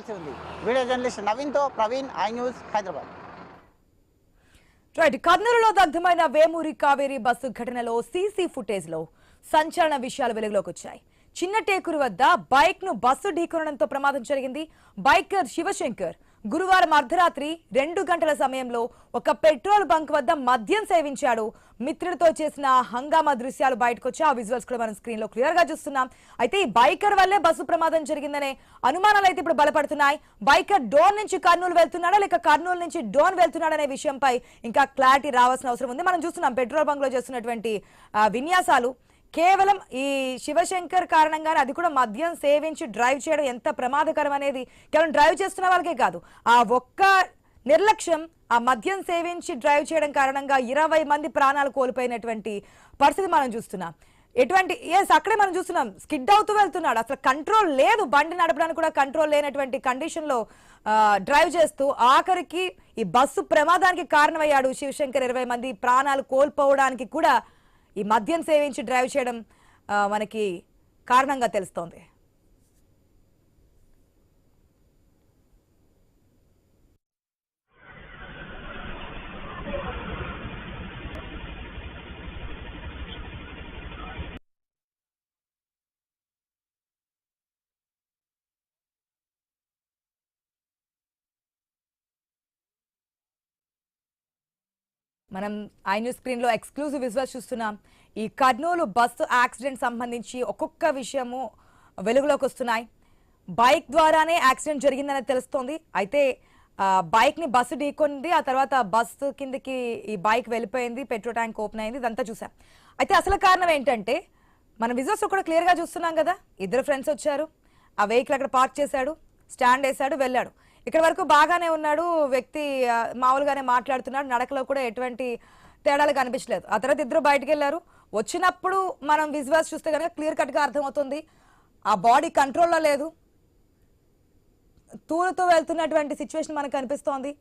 చూడాల్సి ఉంది. Video journalist నవీన్తో Praveen, I news, Hyderabad. Right. కర్నూలులో దగ్ధమైన వేమూరి కావేరీ బస్సు ఘటనలో సీసీ ఫుటేజ్ లో సంచలన విషయాలు వెలుగులోకి వచ్చాయి. చిన్న టేకురు వద్ద బైక్ ను బస్సు ఢీకొనడంతో ప్రమాదం జరిగింది. బైకర్ శివశంకర్ గురువారం అర్ధరాత్రి 2 గంటల సమయంలో ఒక పెట్రోల్ బంక్ వద్ద మద్యం సేవించాడు. మిత్రుడితో చేసిన హంగామా దృశ్యాలు బయటకు వచ్చి ఆ విజువల్స్ కూడా మనం స్క్రీన్ లో క్లియర్ గా చూస్తున్నాం. అయితే ఈ బైకర్ వల్లే బస్సు ప్రమాదం జరిగిందనే అనుమానాలు అయితే ఇప్పుడు బలపడుతున్నాయి. బైకర్ డోన్ నుంచి కర్నూలు వెళ్తున్నాడా లేక కర్నూలు నుంచి డోన్ వెళ్తున్నాడనే విషయంపై ఇంకా క్లారిటీ రావాల్సిన అవసరం ఉంది. మనం చూస్తున్నాం పెట్రోల్ బంక్ లో చేస్తున్నటువంటి విన్యాసాలు కేవలం ఈ శివశంకర్ కారణంగానే, అది కూడా మద్యం సేవించి డ్రైవ్ చేయడం ఎంత ప్రమాదకరం అనేది కేవలం డ్రైవ్ చేస్తున్న వాళ్ళకే కాదు, ఆ ఒక్క నిర్లక్ష్యం, ఆ మద్యం సేవించి డ్రైవ్ చేయడం కారణంగా 20 మంది ప్రాణాలు కోల్పోయినటువంటి పరిస్థితి మనం చూస్తున్నాం. అక్కడే మనం చూస్తున్నాం స్కిడ్ అవుతూ వెళ్తున్నాడు, అసలు కంట్రోల్ లేదు, బండి నడపడానికి కూడా కంట్రోల్ లేనటువంటి కండిషన్ లో డ్రైవ్ చేస్తూ ఆఖరికి ఈ బస్సు ప్రమాదానికి కారణమయ్యాడు శివశంకర్. 20 మంది ప్రాణాలు కోల్పోవడానికి కూడా ఈ మద్యం సేవించి డ్రైవ్ చేయడం మనకి కారణంగా తెలుస్తోంది. మనం ఐ న్యూస్ స్క్రీన్ లో ఎక్స్క్లూజివ్ విజువల్స్ చూస్తున్నాం. ఈ కర్నూలు బస్సు యాక్సిడెంట్ సంబంధించి ఒక్కొక్క విషయము వెలుగులోకి వస్తున్నాయి. బైక్ ద్వారానే యాక్సిడెంట్ జరిగిందని తెలుస్తోంది. అయితే బైక్ ని బస్సు ఢీకొంది, ఆ తర్వాత బస్సు కిందకి ఈ బైక్ వెళ్ళిపోయింది, పెట్రోల్ ట్యాంక్ ఓపెన్ అయింది, ఇదంతా చూసాం. అయితే అసలు కారణం ఏంటంటే మన విజువల్స్ కూడా క్లియర్ గా చూస్తున్నాం కదా, ఇద్దరు ఫ్రెండ్స్ వచ్చారు, ఆ వెహికల్ అక్కడ పార్క్ చేశాడు, స్టాండ్ వేశాడు, వెళ్ళాడు. ఇక్కడ వరకు బాగానే ఉన్నాడు వ్యక్తి, మామూలుగానే మాట్లాడుతున్నాడు, నడకలో కూడా ఎటువంటి తేడాలు కనిపించలేదు. ఆ తర్వాత ఇద్దరు బయటకు వెళ్ళారు. వచ్చినప్పుడు మనం విజువల్స్ చూస్తే కనుక క్లియర్ కట్ గా అర్థమవుతుంది ఆ బాడీ కంట్రోల్లో లేదు, తూలుతూ వెళ్తున్నటువంటి సిచ్యువేషన్ మనకు కనిపిస్తోంది.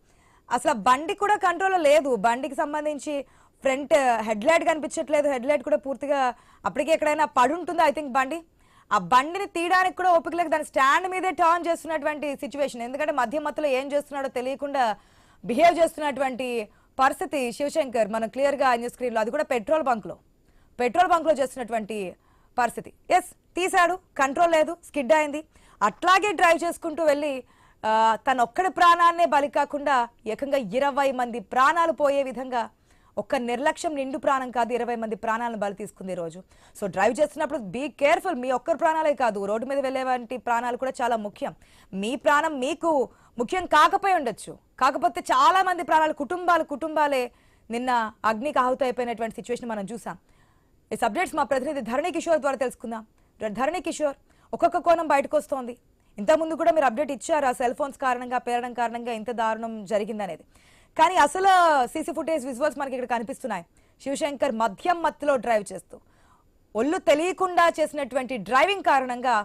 అసలు బండి కూడా కంట్రోల్లో లేదు, బండికి సంబంధించి ఫ్రంట్ హెడ్ లైట్ కనిపించట్లేదు, హెడ్ లైట్ కూడా పూర్తిగా అప్పటికే ఎక్కడైనా పడి ఉంటుంది ఐ థింక్ బండి. ఆ బండిని తీయడానికి కూడా ఓపిక లేక దాని స్టాండ్ మీదే టర్న్ చేస్తున్నటువంటి సిచ్యువేషన్, ఎందుకంటే మధ్యలో ఏం చేస్తున్నాడో తెలియకుండా బిహేవ్ చేస్తున్నటువంటి పరిస్థితి శివశంకర్ మనం క్లియర్ గా న్యూస్ స్క్రీన్ లో, అది కూడా పెట్రోల్ బంక్ లో చేస్తున్నటువంటి పరిస్థితి. ఎస్, తీశాడు, కంట్రోల్ లేదు, స్కిడ్ అయింది, అట్లాగే డ్రైవ్ చేసుకుంటూ వెళ్ళి తన ఒక్కడి ప్రాణాన్నే బలి కాకుండా ఏకంగా 20 మంది ప్రాణాలు పోయే విధంగా, ఒక్క నిర్లక్ష్యం నిండు ప్రాణం కాదు 20 మంది ప్రాణాలను బలి తీసుకుంది ఈ రోజు. సో డ్రైవ్ చేస్తున్నప్పుడు బీ కేర్ఫుల్, మీ ఒక్కరి ప్రాణాలే కాదు, రోడ్డు మీద వెళ్ళేవంటి ప్రాణాలు కూడా చాలా ముఖ్యం. మీ ప్రాణం మీకు ముఖ్యం కాకపోయి ఉండొచ్చు, కాకపోతే చాలా మంది ప్రాణాలు, కుటుంబాలే నిన్న అగ్నికి ఆహుతి అయిపోయినటువంటి సిచ్యువేషన్ మనం చూసాం. ఈ అప్డేట్స్ మా ప్రతినిధి ధరణి కిషోర్ ద్వారా తెలుసుకుందాం. ధరణి కిషోర్, ఒక్కొక్క కోణం బయటకు వస్తోంది. ఇంతకుముందు కూడా మీరు అప్డేట్ ఇచ్చారు, ఆ సెల్ ఫోన్స్ కారణంగా, పేరడం కారణంగా ఇంత దారుణం జరిగిందనేది. కానీ అసలు సీసీ ఫుటేజ్ విజువల్స్ మనకి ఇక్కడ కనిపిస్తున్నాయి. శివశంకర్ మద్యం మత్తులో డ్రైవ్ చేస్తూ ఒళ్ళు తెలియకుండా చేసినటువంటి డ్రైవింగ్ కారణంగా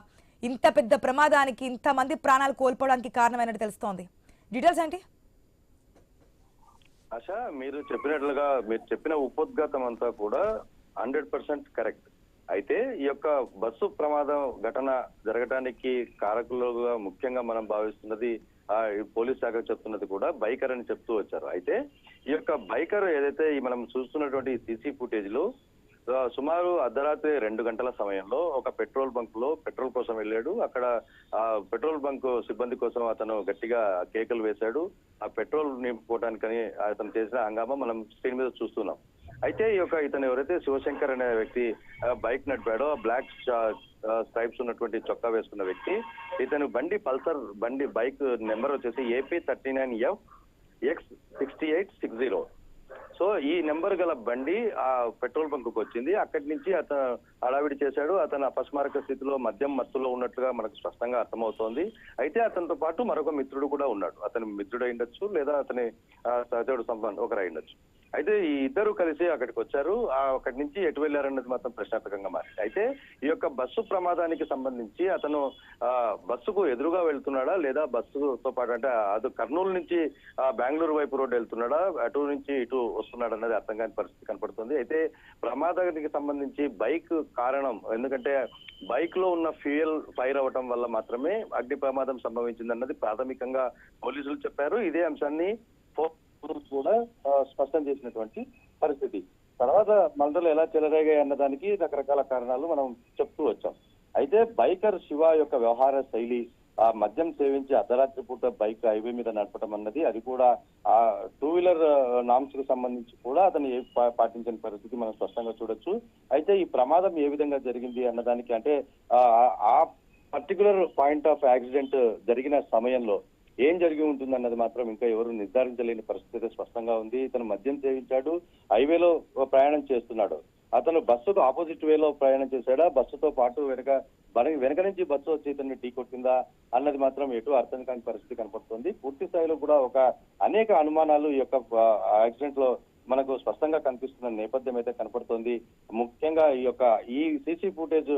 ఇంత పెద్ద ప్రమాదానికి, ఇంతమంది ప్రాణాలు కోల్పోవడానికి కారణమైనట్టు తెలుస్తోంది. డీటెయిల్స్ ఏంటి? ఆశ, మీరు చెప్పినట్లుగా మీరు చెప్పిన ఉపోద్ఘాతం అంతా కూడా 100% కరెక్ట్. అయితే ఈ యొక్క బస్సు ప్రమాదం ఘటన జరగడానికి కారకులుగా ముఖ్యంగా మనం భావిస్తున్నది, పోలీస్ శాఖ చెప్తున్నది కూడా బైకర్ అని చెప్తూ వచ్చారు. అయితే ఈ యొక్క బైకర్ ఏదైతే మనం చూస్తున్నటువంటి సీసీ ఫుటేజ్ లో సుమారు అర్ధరాత్రి 2 గంటల సమయంలో ఒక పెట్రోల్ బంక్ లో పెట్రోల్ కోసం వెళ్ళాడు. అక్కడ ఆ పెట్రోల్ బంక్ సిబ్బంది కోసం అతను గట్టిగా కేకలు వేశాడు. ఆ పెట్రోల్ నింపుకోవడానికని అతను చేసిన హంగామా మనం స్క్రీన్ మీద చూస్తున్నాం. అయితే ఈ యొక్క ఇతను ఎవరైతే శివశంకర్ అనే వ్యక్తి బైక్ నడిపాడో, బ్లాక్ స్ట్రైప్స్ ఉన్నటువంటి చొక్కా వేసుకున్న వ్యక్తి, ఇతను పల్సర్ బైక్ నెంబర్ వచ్చేసి AP39FX6860. సో ఈ నెంబర్ గల బండి ఆ పెట్రోల్ బంక్ కు వచ్చింది. అక్కడి నుంచి అతను హడావిడి చేశాడు. అతను అపస్మారక స్థితిలో మద్యం మత్తులో ఉన్నట్లుగా మనకు స్పష్టంగా అర్థమవుతోంది. అయితే అతనితో పాటు మరొక మిత్రుడు కూడా ఉన్నాడు. అతని మిత్రుడు అయి ఉండొచ్చు, లేదా అతని సహచరుడు ఒకరు అయి ఉండొచ్చు. అయితే ఈ ఇద్దరు కలిసి అక్కడికి వచ్చారు. అక్కడి నుంచి ఎటు వెళ్లారన్నది మాత్రం ప్రశ్నార్థకంగా మారింది. అయితే ఈ యొక్క బస్సు ప్రమాదానికి సంబంధించి అతను బస్సుకు ఎదురుగా వెళ్తున్నాడా లేదా బస్సుతో పాటు అంటే అది కర్నూలు నుంచి బెంగళూరు వైపు రోడ్డు వెళ్తున్నాడా, అటు నుంచి ఇటు వస్తున్నాడు అన్నది అర్థం కాని పరిస్థితి కనపడుతుంది. అయితే ప్రమాదానికి సంబంధించి బైక్ కారణం, ఎందుకంటే బైక్ లో ఉన్న ఫ్యూయల్ ఫైర్ అవటం వల్ల మాత్రమే అగ్ని ప్రమాదం సంభవించిందన్నది ప్రాథమికంగా పోలీసులు చెప్పారు. ఇదే అంశాన్ని కూడా స్పష్టం చేసినటువంటి పరిస్థితి. తర్వాత మంటలు ఎలా చెలరేగాయి అన్నదానికి రకరకాల కారణాలు మనం చెప్తూ వచ్చాం. అయితే బైకర్ శివ యొక్క వ్యవహార శైలి, ఆ మద్యం సేవించి అర్ధరాత్రి పూట బైక్ హైవే మీద నడపడం అన్నది, అది కూడా ఆ 2 వీలర్ నామ్స్ కు సంబంధించి కూడా అతను పాటించిన పరిస్థితి మనం స్పష్టంగా చూడొచ్చు. అయితే ఈ ప్రమాదం ఏ విధంగా జరిగింది అన్నదానికి అంటే ఆ పర్టికులర్ పాయింట్ ఆఫ్ యాక్సిడెంట్ జరిగిన సమయంలో ఏం జరిగి ఉంటుంది అన్నది మాత్రం ఇంకా ఎవరు నిర్ధారించలేని పరిస్థితి స్పష్టంగా ఉంది. ఇతను మద్యం సేవించాడు, హైవేలో ప్రయాణం చేస్తున్నాడు. అతను బస్సుకు ఆపోజిట్ వేలో ప్రయాణం చేశాడా, బస్సుతో పాటు వెనక నుంచి బస్సు వచ్చి ఇతన్ని ఢీ కొట్టిందా అన్నది మాత్రం ఎటు అర్థం కాని పరిస్థితి కనపడుతుంది. పూర్తి స్థాయిలో కూడా అనేక అనుమానాలు ఈ యొక్క యాక్సిడెంట్ లో మనకు స్పష్టంగా కనిపిస్తున్న నేపథ్యం అయితే కనపడుతోంది. ముఖ్యంగా ఈ సీసీ ఫుటేజ్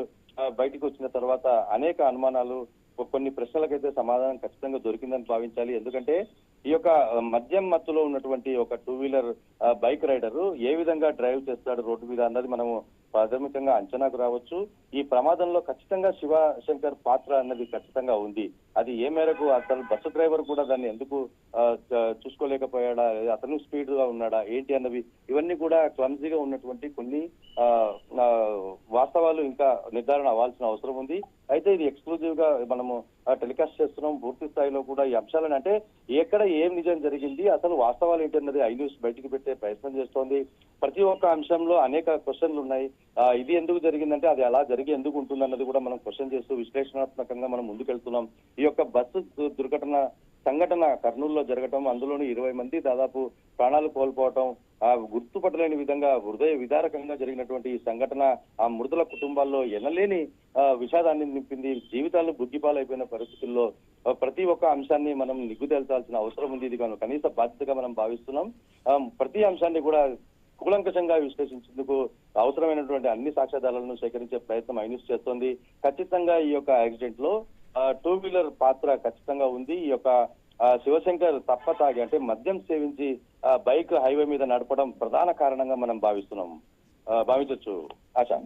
బయటకు వచ్చిన తర్వాత అనేక అనుమానాలు, కొన్ని ప్రశ్నలకైతే సమాధానం ఖచ్చితంగా దొరికిందని భావించాలి. ఎందుకంటే ఈ యొక్క మద్యం మత్తులో ఉన్నటువంటి ఒక 2 వీలర్ బైక్ రైడర్ ఏ విధంగా డ్రైవ్ చేస్తాడు రోడ్డు మీద అన్నది మనము ప్రాథమికంగా అంచనాకు రావచ్చు. ఈ ప్రమాదంలో ఖచ్చితంగా శివశంకర్ పాత్ర అన్నది ఖచ్చితంగా ఉంది. అది ఏ మేరకు అసలు బస్సు డ్రైవర్ కూడా దాన్ని ఎందుకు చూసుకోలేకపోయాడా, అతను స్పీడ్ గా ఉన్నాడా ఏంటి అన్నవి, ఇవన్నీ కూడా క్లమ్జీగా ఉన్నటువంటి కొన్ని వాస్తవాలు ఇంకా నిర్ధారణ అవ్వాల్సిన అవసరం ఉంది. అయితే ఇది ఎక్స్క్లూజివ్ గా మనము టెలికాస్ట్ చేస్తున్నాం. పూర్తి స్థాయిలో కూడా ఈ అంశాలను అంటే ఎక్కడ ఏం నిజం జరిగింది, అసలు వాస్తవాలు ఏంటన్నది ఐ న్యూస్ బయటికి పెట్టే ప్రయత్నం చేస్తోంది. ప్రతి ఒక్క అంశంలో అనేక క్వశ్చన్లు ఉన్నాయి. ఇది ఎందుకు జరిగిందంటే అది అలా జరిగి ఎందుకు ఉంటుందన్నది కూడా మనం క్వశ్చన్ చేస్తూ విశ్లేషణాత్మకంగా మనం ముందుకెళ్తున్నాం. ఈ యొక్క బస్సు దుర్ఘటన సంఘటన కర్నూలులో జరగటం, అందులోని 20 మంది దాదాపు ప్రాణాలు కోల్పోవటం, గుర్తుపట్టలేని విధంగా హృదయ విదారకంగా జరిగినటువంటి ఈ సంఘటన ఆ మృతుల కుటుంబాల్లో ఎనలేని విషాదాన్ని నింపింది. జీవితాలు బుగ్గిపాలైపోయిన పరిస్థితుల్లో ప్రతి ఒక్క అంశాన్ని మనం నిగ్గుదేల్చాల్సిన అవసరం ఉంది. ఇది కనీస బాధ్యతగా మనం భావిస్తున్నాం. ప్రతి అంశాన్ని కూడా కూలంకషంగా విశ్లేషించేందుకు అవసరమైనటువంటి అన్ని సాక్ష్యాధారాలను సేకరించే ప్రయత్నం ఐ న్యూస్ చేస్తోంది. ఖచ్చితంగా ఈ యొక్క యాక్సిడెంట్ లో 2 వీలర్ పాత్ర ఖచ్చితంగా ఉంది. ఈ యొక్క శివశంకర్ తప్పతాగి అంటే మద్యం సేవించి బైక్ హైవే మీద నడపడం ప్రధాన కారణంగా మనం భావించవచ్చు. ఆశ.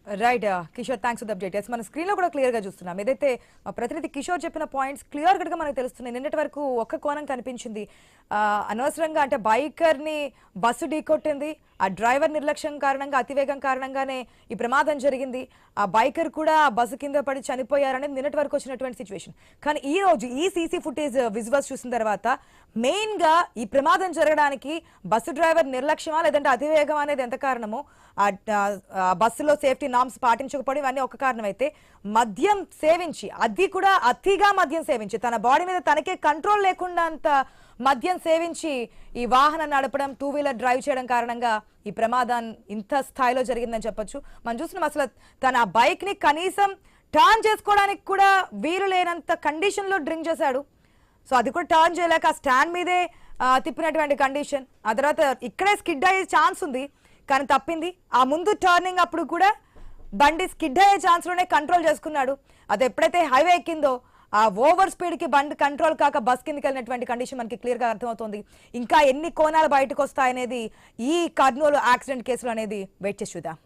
Right Kishore, thanks for the update. మన స్క్రీన్ లో కూడా క్లియర్ గా చూస్తున్నాం. ఏదైతే మా ప్రతినిధి కిషోర్ చెప్పిన పాయింట్స్ క్లియర్ గా మనకు తెలుస్తున్నాయి. నిన్నటి వరకు ఒక్క కోణం కనిపించింది, అనవసరంగా అంటే బైకర్ ని బస్సు ఢీకొట్టింది, ఆ డ్రైవర్ నిర్లక్ష్యం కారణంగా అతివేగం కారణంగానే ఈ ప్రమాదం జరిగింది, ఆ బైకర్ కూడా బస్సు కింద పడి చనిపోయారనేది నిన్నటి వరకు వచ్చినటువంటి సిచ్యువేషన్. కానీ ఈ రోజు ఈ సీసీ ఫుటేజ్ విజువల్స్ చూసిన తర్వాత మెయిన్ గా ఈ ప్రమాదం జరగడానికి బస్సు డ్రైవర్ నిర్లక్ష్యమా లేదంటే అతివేగం అనేది ఎంత కారణమో, బస్సులో సేఫ్టీ నామ్స్ పాటించకపోవడం ఇవన్నీ ఒక కారణం అయితే, మద్యం సేవించి, అది కూడా అతిగా మద్యం సేవించి, తన బాడీ మీద తనకే కంట్రోల్ లేకుండా అంత మద్యం సేవించి ఈ వాహనం నడపడం, 2 వీలర్ డ్రైవ్ చేయడం కారణంగా ఈ ప్రమాదం ఇంత స్థాయిలో జరిగిందని చెప్పొచ్చు. మనం చూస్తున్నాం అసలు తన బైక్ ని కనీసం టర్న్ చేసుకోవడానికి కూడా వీలు లేనంత కండిషన్ లో డ్రింక్ చేశాడు. సో అది కూడా టర్న్ చేయలేక ఆ స్టాండ్ మీదే తిప్పినటువంటి కండిషన్. ఆ తర్వాత ఇక్కడే స్కిడ్ అయ్యే ఛాన్స్ ఉంది కానీ తప్పింది. ఆ ముందు టర్నింగ్ అప్పుడు కూడా బండి స్కిడ్ అయ్యే ఛాన్స్ లోనే కంట్రోల్ చేసుకున్నాడు. అది ఎప్పుడైతే హైవే ఎక్కిందో ఆ ఓవర్ స్పీడ్ కి బండి కంట్రోల్ కాక బస్ కిందకి వెళ్ళినటువంటి కండిషన్ మనకి క్లియర్ గా అర్థమవుతుంది. ఇంకా ఎన్ని కోణాలు బయటకు వస్తాయనేది ఈ కర్నూలు యాక్సిడెంట్ కేసులు అనేది వెయిట్ చేసి చూద్దాం.